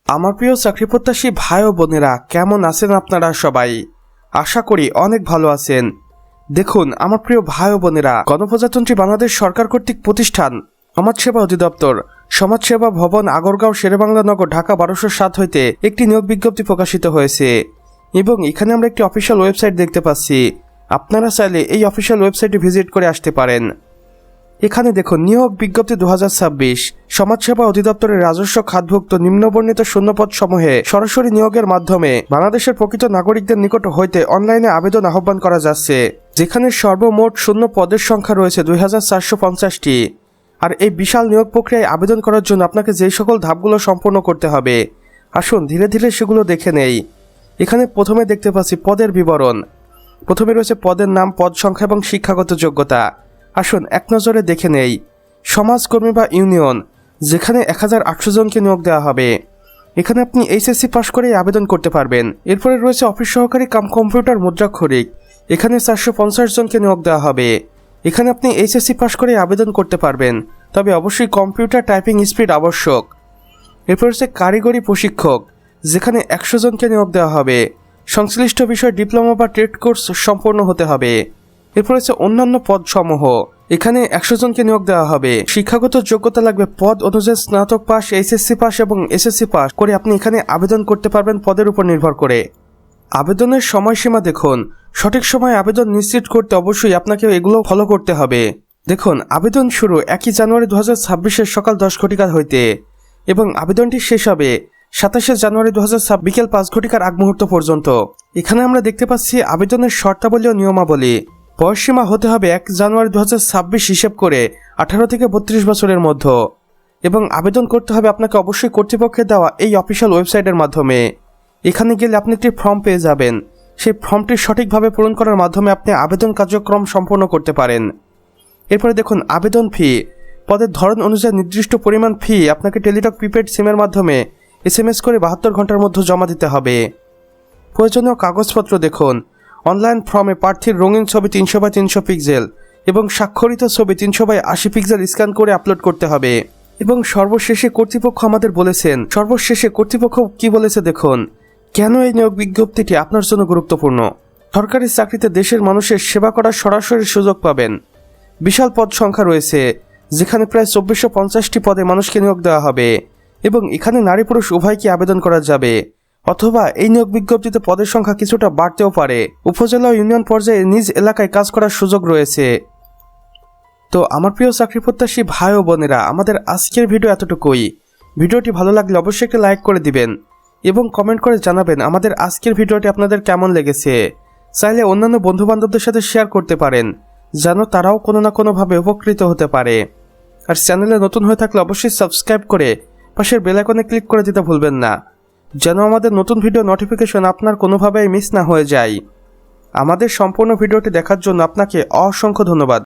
আমার প্রিয় চাকরিপ্রত্যাশী ভাই ও বোনেরা, কেমন আছেন আপনারা সবাই? আশা করি অনেক ভালো আছেন। দেখুন আমার প্রিয় ভাই ও বোনেরা, গণপ্রজাতন্ত্রী বাংলাদেশ সরকার কর্তৃক প্রতিষ্ঠান সমাজসেবা অধিদপ্তর সমাজসেবা ভবন আগরগাঁও শেরেবাংলা নগর ঢাকা 1207 হইতে একটি নিয়োগ বিজ্ঞপ্তি প্রকাশিত হয়েছে এবং এখানে আমরা একটি অফিসিয়াল ওয়েবসাইট দেখতে পাচ্ছি। আপনারা চাইলে এই অফিসিয়াল ওয়েবসাইটে ভিজিট করে আসতে পারেন। এখানে দেখুন নিয়োগ বিজ্ঞপ্তি 2026 সমাজসেবা অধিদপ্তরের রাজস্ব খাতভুক্ত নিম্নবর্ণিত শূন্যপদ সমূহে সরাসরি নিয়োগের মাধ্যমে বাংলাদেশের প্রকৃত নাগরিকদের নিকট হইতে অনলাইনে আবেদন আহ্বান করা যাচ্ছে, যেখানে সর্বমোট শূন্য পদের সংখ্যা রয়েছে 2450টি। আর এই বিশাল নিয়োগ প্রক্রিয়ায় আবেদন করার জন্য আপনাকে যেই সকল ধাপগুলো সম্পূর্ণ করতে হবে, আসুন ধীরে ধীরে সেগুলো দেখে নেই। এখানে প্রথমে দেখতে পাচ্ছি পদের বিবরণ। প্রথমে রয়েছে পদের নাম, পদ সংখ্যা এবং শিক্ষাগত যোগ্যতা। আসুন এক নজরে দেখে নেই। সমাজকর্মী বা ইউনিয়ন, যেখানে 1800 জনকে নিয়োগ দেওয়া হবে। এখানে আপনি এইচএসসি পাশ করেই আবেদন করতে পারবেন। এরপরে রয়েছে অফিস সহকারী কাম কম্পিউটার মুদ্রাক্ষরিক, এখানে 450 জনকে নিয়োগ দেওয়া হবে। এখানে আপনি এইচএসসি পাশ করেই আবেদন করতে পারবেন, তবে অবশ্যই কম্পিউটার টাইপিং স্পিড আবশ্যক। এরপর রয়েছে কারিগরি প্রশিক্ষক, যেখানে 100 জনকে নিয়োগ দেওয়া হবে। সংশ্লিষ্ট বিষয় ডিপ্লোমা বা ট্রেড কোর্স সম্পন্ন হতে হবে। এরপর রয়েছে অন্যান্য পদ সমূহ, এখানে 100 জনকে নিয়োগ দেওয়া হবে। শিক্ষাগত যোগ্যতা লাগবে পদ অনুযায়ী স্নাতক পাস, এইচএসসি পাস এবং এসএসসি পাস করে আপনি এখানে আবেদন করতে পারবেন পদের উপর নির্ভর করে। আবেদনের সময়সীমা দেখুন, সঠিক সময়ে আবেদন নিশ্চিত করতে অবশ্যই আপনাকে এগুলো ফলো করতে হবে। দেখুন আবেদন শুরু 1 জানুয়ারি 2026 সকাল 10 ঘটিকা হইতে এবং আবেদনটি শেষ হবে 27 জানুয়ারি 2026 বিকেল 5 ঘটিকার আগ মুহূর্ত পর্যন্ত। এখানে আমরা দেখতে পাচ্ছি আবেদনের শর্তাবলী ও নিয়মাবলী। বয়সসীমা হতে হবে 1 জানুয়ারি 2026 হিসেব করে 18 থেকে 32 বছরের মধ্যে এবং আবেদন করতে হবে আপনাকে অবশ্যই কর্তৃপক্ষের দেওয়া এই অফিসিয়াল ওয়েবসাইটের মাধ্যমে। এখানে গেলে আপনি একটি ফর্ম পেয়ে যাবেন। সেই ফর্মটি সঠিকভাবে পূরণ করার মাধ্যমে আপনি আবেদন কার্যক্রম সম্পন্ন করতে পারেন। এরপরে দেখুন আবেদন ফি। পদের ধরন অনুযায়ী নির্দিষ্ট পরিমাণ ফি আপনাকে টেলিটক প্রিপেড সিমের মাধ্যমে SMS করে 72 ঘন্টার মধ্যে জমা দিতে হবে। প্রয়োজনীয় কাগজপত্র দেখুন, অনলাইন ফর্মে প্রার্থীর রঙিন ছবি 300x300 পিক্সেল এবং স্বাক্ষরিত ছবি 300x80 পিক্সেল স্ক্যান করে আপলোড করতে হবে। এবং সর্বশেষে কর্তৃপক্ষ কি বলেছে দেখুন, কেন এই নিয়োগ বিজ্ঞপ্তিটি আপনার জন্য গুরুত্বপূর্ণ। সরকারি চাকরিতে দেশের মানুষের সেবা করার সরাসরি সুযোগ পাবেন। বিশাল পদ সংখ্যা রয়েছে, যেখানে প্রায় 2450টি পদে মানুষকে নিয়োগ দেওয়া হবে এবং এখানে নারী পুরুষ উভয়কে আবেদন করা যাবে। অথবা এই নিয়োগ বিজ্ঞপ্তিতে পদের সংখ্যা কিছুটা বাড়তেও পারে। উপজেলা ও ইউনিয়ন পর্যায়ে নিজ এলাকায় কাজ করার সুযোগ রয়েছে। তো আমার প্রিয় চাকরিপ্রত্যাশী ভাই ও বোনেরা, আমাদের আজকের ভিডিও এতটুকুই। ভিডিওটি ভালো লাগলে অবশ্যই একটি লাইক করে দিবেন এবং কমেন্ট করে জানাবেন আমাদের আজকের ভিডিওটি আপনাদের কেমন লেগেছে। চাইলে অন্যান্য বন্ধু বান্ধবদের সাথে শেয়ার করতে পারেন, যেন তারাও কোনো না কোনোভাবে উপকৃত হতে পারে। আর চ্যানেলে নতুন হয়ে থাকলে অবশ্যই সাবস্ক্রাইব করে পাশের বেল আইকনে ক্লিক করে দিতে ভুলবেন না, যেন আমাদের নতুন ভিডিও নোটিফিকেশন আপনার কোনোভাবেই মিস না হয়ে যায়। আমাদের সম্পূর্ণ ভিডিওটি দেখার জন্য আপনাকে অসংখ্য ধন্যবাদ।